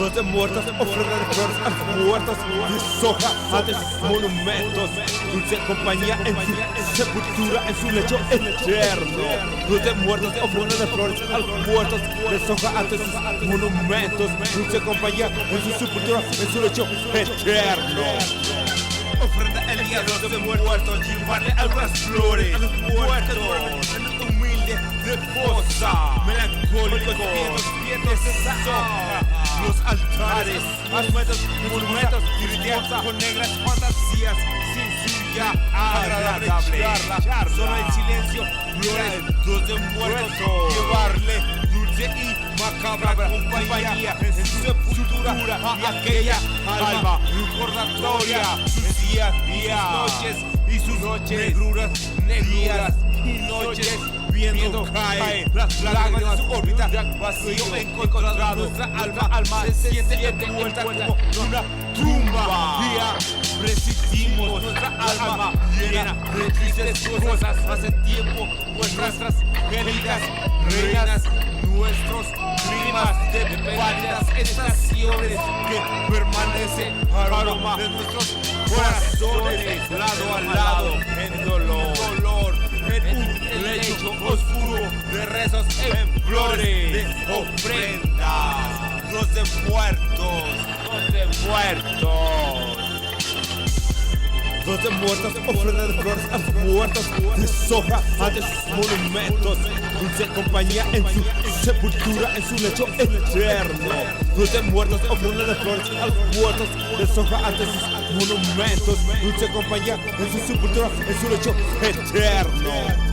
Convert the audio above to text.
Los de muertos, ofrenda de flores a los muertos, deshoja ante sus monumentos, dulce compañía en su sepultura, en su lecho eterno. Los de muertos, ofrenda de flores a los muertos, deshoja ante sus monumentos, dulce compañía en su sepultura, en su lecho eterno. Ofrenda el día de los muertos, llevarle algunas flores a los muertos, en humilde de fosa, melancólicos vientos deshoja los altares, monumentos, cristianos con negras fantasías, sin suya agradable charla, solo en silencio, flores, los de muertos, llevarle dulce y macabra compañía en su sepultura a aquella alma recordatoria, sus días, sus noches negruras y noches viendo caer las lágrimas de su órbita, vacío encontrado, nuestra alma se siente envuelta como una tumba. Resistimos, nuestra alma llena de tristes cosas. Hace tiempo nuestras queridas reinas, nuestros climas de pálidas estaciones que permanece aroma de nuestros corazones, lado a lado, en dolor, en un lecho oscuro de rezos en flores, de ofrendas, los de muertos. Los de muertos, ofrenda de flores a los muertos, deshoja ante sus monumentos, dulce compañía en su sepultura, en su lecho eterno. Los de muertos, ofrenda de flores a los muertos, deshoja ante sus monumentos, dulce compañía en su sepultura, en su lecho eterno.